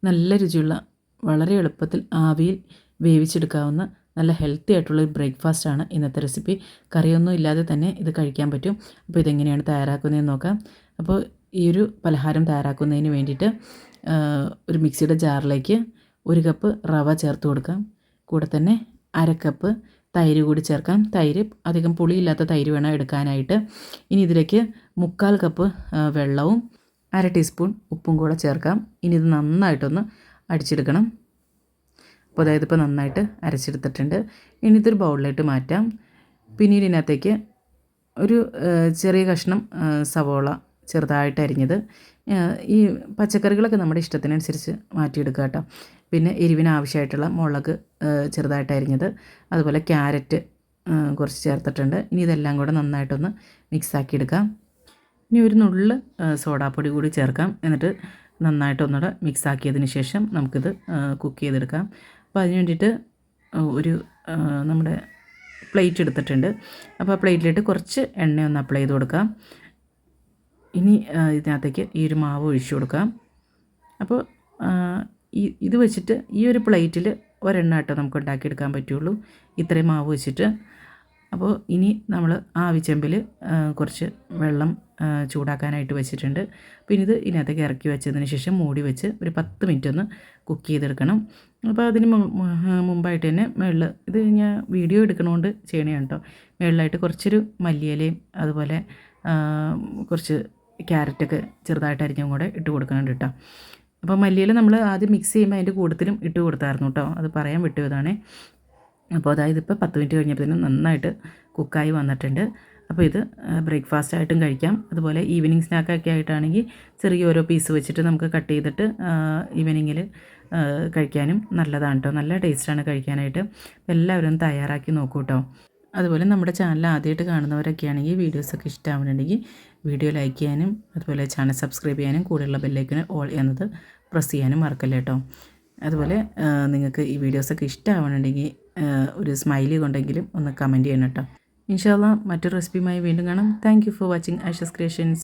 നല്ല രുചിയുള്ള വളരെ എളുപ്പത്തിൽ ആവിയിൽ വേവിച്ചെടുക്കാവുന്ന നല്ല ഹെൽത്തി ആയിട്ടുള്ള ഒരു ബ്രേക്ക്ഫാസ്റ്റാണ് ഇന്നത്തെ റെസിപ്പി. കറിയൊന്നും ഇല്ലാതെ തന്നെ ഇത് കഴിക്കാൻ പറ്റും. അപ്പോൾ ഇതെങ്ങനെയാണ് തയ്യാറാക്കുന്നതെന്ന് നോക്കാം. അപ്പോൾ ഈ ഒരു പലഹാരം തയ്യാറാക്കുന്നതിന് വേണ്ടിയിട്ട് ഒരു മിക്സിയുടെ ജാറിലേക്ക് 1 കപ്പ് റവ ചേർത്ത് കൊടുക്കാം. കൂടെ തന്നെ 1/2 കപ്പ് തൈര് കൂടി ചേർക്കാം. തൈര് അധികം പുളിയില്ലാത്ത തൈര് വേണം എടുക്കാനായിട്ട്. ഇനി ഇതിലേക്ക് 3/4 കപ്പ് വെള്ളവും 1/2 ടീസ്പൂൺ ഉപ്പും കൂടെ ചേർക്കാം. ഇനി ഇത് നന്നായിട്ടൊന്ന് അടിച്ചെടുക്കണം. അപ്പോൾ അതായത് ഇപ്പോൾ നന്നായിട്ട് അരച്ചെടുത്തിട്ടുണ്ട്. ഇനി ഇതൊരു ബൗളിലേക്ക് മാറ്റാം. പിന്നീട് ഇതിനകത്തേക്ക് ഒരു ചെറിയ കഷ്ണം സവോള ചെറുതായിട്ട് അരിഞ്ഞത്, ഈ പച്ചക്കറികളൊക്കെ നമ്മുടെ ഇഷ്ടത്തിനനുസരിച്ച് മാറ്റിയെടുക്കുക കേട്ടോ. പിന്നെ എരിവിന് ആവശ്യമായിട്ടുള്ള മുളക് ചെറുതായിട്ട് അരിഞ്ഞത്, അതുപോലെ ക്യാരറ്റ് കുറച്ച് ചേർത്തിട്ടുണ്ട്. ഇനി ഇതെല്ലാം കൂടെ നന്നായിട്ടൊന്ന് മിക്സാക്കി എടുക്കാം. ഇനി ഒരു നുള്ള് സോഡാപ്പൊടി കൂടി ചേർക്കാം. എന്നിട്ട് നന്നായിട്ടൊന്നുകൂടെ മിക്സാക്കിയതിന് ശേഷം നമുക്കിത് കുക്ക് ചെയ്തെടുക്കാം. അപ്പോൾ അതിന് വേണ്ടിയിട്ട് ഒരു നമ്മുടെ പ്ലേറ്റ് എടുത്തിട്ടുണ്ട്. അപ്പോൾ ആ പ്ലേറ്റിലിട്ട് കുറച്ച് എണ്ണ ഒന്ന് അപ്ലൈ ചെയ്ത് കൊടുക്കാം. ഇനി ഇതിനകത്തേക്ക് ഈ ഒരു മാവ് ഒഴിച്ചു കൊടുക്കാം. അപ്പോൾ ഇത് വെച്ചിട്ട് ഈ ഒരു പ്ലേറ്റിൽ ഒരെണ്ണ കേട്ടോ നമുക്ക് ഉണ്ടാക്കിയെടുക്കാൻ പറ്റുള്ളൂ, ഇത്രയും മാവ് വെച്ചിട്ട്. അപ്പോൾ ഇനി നമ്മൾ ആവിച്ചെമ്പിൽ കുറച്ച് വെള്ളം ചൂടാക്കാനായിട്ട് വെച്ചിട്ടുണ്ട്. പിന്നെ ഇത് ഇതിനകത്തേക്ക് ഇറക്കി വെച്ചതിന് ശേഷം മൂടി വെച്ച് ഒരു 10 മിനിറ്റ് ഒന്ന് കുക്ക് ചെയ്തെടുക്കണം. അപ്പോൾ അതിന് മുമ്പായിട്ട് തന്നെ മുകളിൽ ഇത് ഞാൻ വീഡിയോ എടുക്കണോണ്ട് ചെയ്യണതാണ് കേട്ടോ. മുകളിലായിട്ട് കുറച്ചൊരു മല്ലിയിലയും അതുപോലെ കുറച്ച് ക്യാരറ്റൊക്കെ ചെറുതായിട്ട് അരിഞ്ഞും കൂടെ ഇട്ട് കൊടുക്കുന്നുണ്ട് കേട്ടോ. അപ്പോൾ മല്ലിയില നമ്മൾ ആദ്യം മിക്സ് ചെയ്യുമ്പോൾ അതിൻ്റെ കൂട്ടത്തിലും ഇട്ട് കൊടുത്തായിരുന്നു കേട്ടോ, അത് പറയാൻ വിട്ടുപോയതാണേ. അപ്പോൾ അതായത് ഇപ്പോൾ 10 മിനിറ്റ് കഴിഞ്ഞപ്പോഴത്തേനും നന്നായിട്ട് കുക്കായി വന്നിട്ടുണ്ട്. അപ്പോൾ ഇത് ബ്രേക്ക്ഫാസ്റ്റായിട്ടും കഴിക്കാം, അതുപോലെ ഈവനിങ് സ്നാക്കൊക്കെ ആയിട്ടാണെങ്കിൽ ചെറിയ ഓരോ പീസ് വെച്ചിട്ട് നമുക്ക് കട്ട് ചെയ്തിട്ട് ഈവനിങ്ങിൽ കഴിക്കാനും നല്ലതാണ് കേട്ടോ. നല്ല ടേസ്റ്റാണ് കഴിക്കാനായിട്ട്. എല്ലാവരും തയ്യാറാക്കി നോക്കൂ കേട്ടോ. അതുപോലെ നമ്മുടെ ചാനൽ ആദ്യമായിട്ട് കാണുന്നവരൊക്കെ ആണെങ്കിൽ വീഡിയോസൊക്കെ ഇഷ്ടമാവുന്നുണ്ടെങ്കിൽ വീഡിയോ ലൈക്ക് ചെയ്യാനും അതുപോലെ ചാനൽ സബ്സ്ക്രൈബ് ചെയ്യാനും കൂടെയുള്ള ബെല്ലൈക്കന് ഓൾ എന്നത് പ്രസ് ചെയ്യാനും മറക്കല്ലേ കേട്ടോ. അതുപോലെ നിങ്ങൾക്ക് ഈ വീഡിയോസൊക്കെ ഇഷ്ടമാവുന്നുണ്ടെങ്കിൽ ഒരു സ്മൈലി കൊണ്ടെങ്കിലും ഒന്ന് കമൻറ്റ് ചെയ്യണം കേട്ടോ. ഇൻഷാ അല്ലാഹ് മറ്റൊരു റെസിപ്പിയുമായി വീണ്ടും കാണാം. Thank you for watching Ayisha's creations.